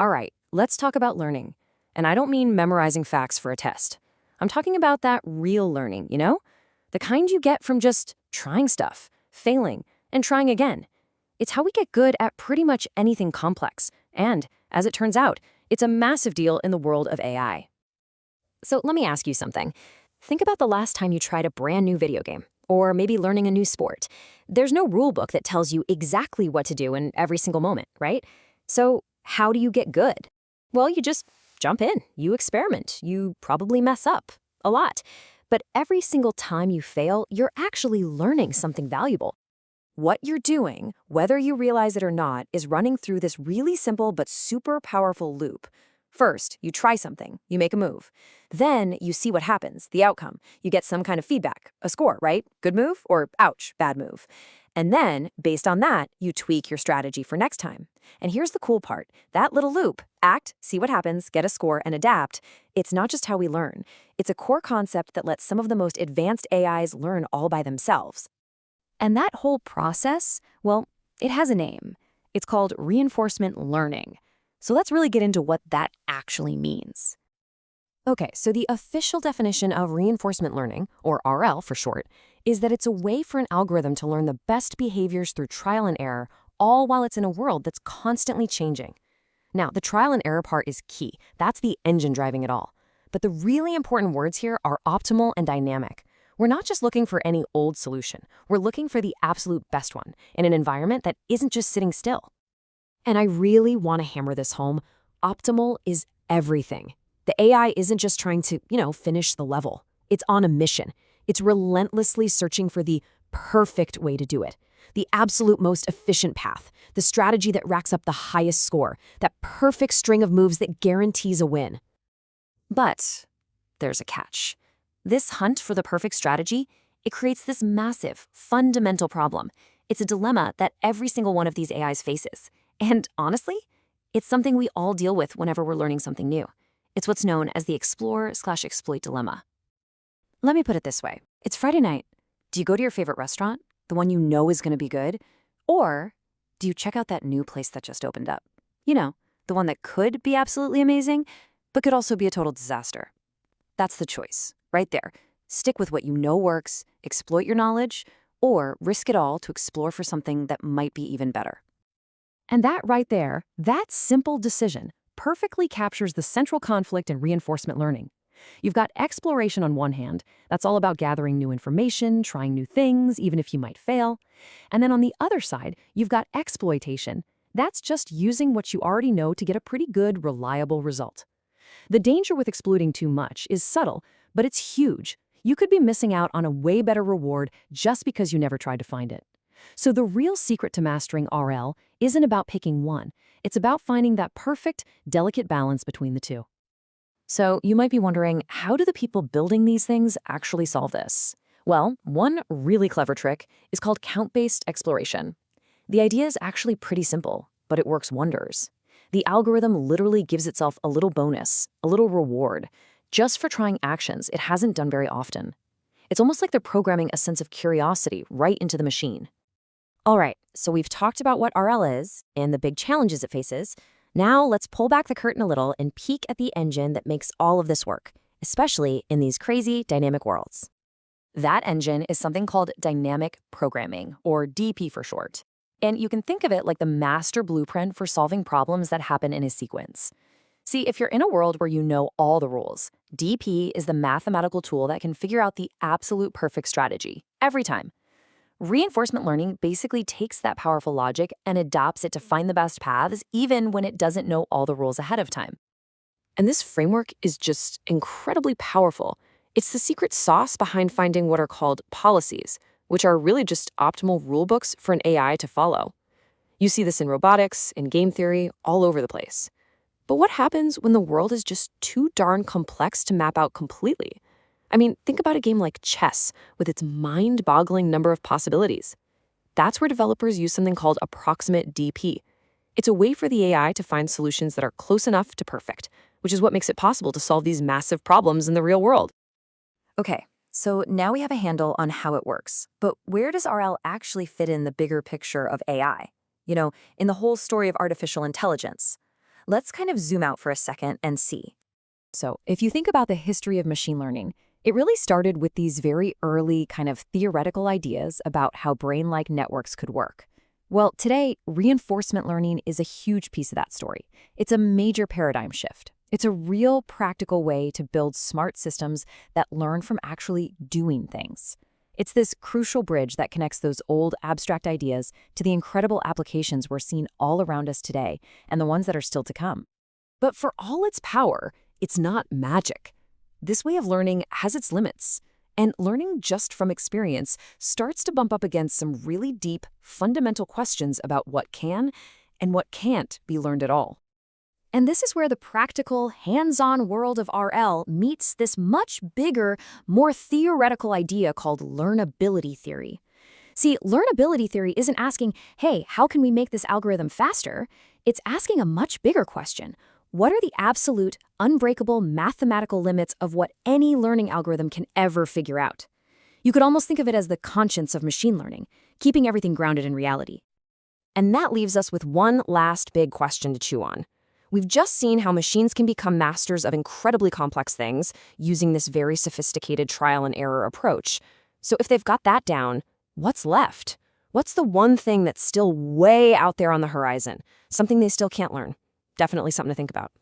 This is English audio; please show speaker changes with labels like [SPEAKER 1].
[SPEAKER 1] All right, let's talk about learning. And I don't mean memorizing facts for a test. I'm talking about that real learning, the kind you get from just trying stuff, failing, and trying again. It's how we get good at pretty much anything complex. And, as it turns out, it's a massive deal in the world of AI. So let me ask you something. Think about the last time you tried a brand new video game, or maybe learning a new sport. There's no rule book that tells you exactly what to do in every single moment, right? So how do you get good? Well, you just jump in, you experiment, you probably mess up a lot. But every single time you fail, you're actually learning something valuable. What you're doing, whether you realize it or not, is running through this really simple but super powerful loop. First, you try something, you make a move. Then you see what happens, the outcome. You get some kind of feedback, a score, right? Good move or ouch, bad move. And then, based on that, you tweak your strategy for next time. And here's the cool part. That little loop, act, see what happens, get a score, and adapt, it's not just how we learn. It's a core concept that lets some of the most advanced AIs learn all by themselves. And that whole process, well, it has a name. It's called reinforcement learning. So let's really get into what that actually means. Okay, so the official definition of reinforcement learning, or RL for short, is that it's a way for an algorithm to learn the best behaviors through trial and error, all while it's in a world that's constantly changing. Now, the trial and error part is key. That's the engine driving it all. But the really important words here are optimal and dynamic. We're not just looking for any old solution. We're looking for the absolute best one in an environment that isn't just sitting still. And I really want to hammer this home. Optimal is everything. The AI isn't just trying to, finish the level. It's on a mission. It's relentlessly searching for the perfect way to do it. The absolute most efficient path. The strategy that racks up the highest score. That perfect string of moves that guarantees a win. But there's a catch. This hunt for the perfect strategy, it creates this massive, fundamental problem. It's a dilemma that every single one of these AIs faces. And honestly, it's something we all deal with whenever we're learning something new. It's what's known as the explore/exploit dilemma. Let me put it this way. It's Friday night. Do you go to your favorite restaurant, the one you know is going to be good? Or do you check out that new place that just opened up? The one that could be absolutely amazing, but could also be a total disaster. That's the choice, right there. Stick with what you know works, exploit your knowledge, or risk it all to explore for something that might be even better. And that right there, that simple decision, perfectly captures the central conflict in reinforcement learning. You've got exploration on one hand. That's all about gathering new information, trying new things, even if you might fail. And then on the other side, you've got exploitation. That's just using what you already know to get a pretty good, reliable result. The danger with exploiting too much is subtle, but it's huge. You could be missing out on a way better reward just because you never tried to find it. So the real secret to mastering RL isn't about picking one. It's about finding that perfect, delicate balance between the two. So you might be wondering, how do the people building these things actually solve this? Well, one really clever trick is called count-based exploration. The idea is actually pretty simple, but it works wonders. The algorithm literally gives itself a little bonus, a little reward, just for trying actions it hasn't done very often. It's almost like they're programming a sense of curiosity right into the machine. All right, so we've talked about what RL is and the big challenges it faces. Now let's pull back the curtain a little and peek at the engine that makes all of this work, especially in these crazy dynamic worlds. That engine is something called dynamic programming, or DP for short. And you can think of it like the master blueprint for solving problems that happen in a sequence. See, if you're in a world where you know all the rules, DP is the mathematical tool that can figure out the absolute perfect strategy, every time. Reinforcement learning basically takes that powerful logic and adopts it to find the best paths, even when it doesn't know all the rules ahead of time. And this framework is just incredibly powerful. It's the secret sauce behind finding what are called policies, which are really just optimal rule books for an AI to follow. You see this in robotics, in game theory, all over the place. But what happens when the world is just too darn complex to map out completely? I mean, think about a game like chess with its mind-boggling number of possibilities. That's where developers use something called approximate DP. It's a way for the AI to find solutions that are close enough to perfect, which is what makes it possible to solve these massive problems in the real world. Okay, so now we have a handle on how it works. But where does RL actually fit in the bigger picture of AI? In the whole story of artificial intelligence?
[SPEAKER 2] Let's kind of zoom out for a second and see.
[SPEAKER 1] So, if you think about the history of machine learning, it really started with these very early kind of theoretical ideas about how brain-like networks could work. Well, today, reinforcement learning is a huge piece of that story. It's a major paradigm shift. It's a real practical way to build smart systems that learn from actually doing things. It's this crucial bridge that connects those old abstract ideas to the incredible applications we're seeing all around us today and the ones that are still to come. But for all its power, it's not magic. This way of learning has its limits, and learning just from experience starts to bump up against some really deep, fundamental questions about what can and what can't be learned at all. And this is where the practical, hands-on world of RL meets this much bigger, more theoretical idea called learnability theory. See, learnability theory isn't asking, hey, how can we make this algorithm faster? It's asking a much bigger question. What are the absolute, unbreakable mathematical limits of what any learning algorithm can ever figure out? You could almost think of it as the conscience of machine learning, keeping everything grounded in reality. And that leaves us with one last big question to chew on. We've just seen how machines can become masters of incredibly complex things using this very sophisticated trial and error approach. So if they've got that down, what's left? What's the one thing that's still way out there on the horizon? Something they still can't learn? Definitely something to think about.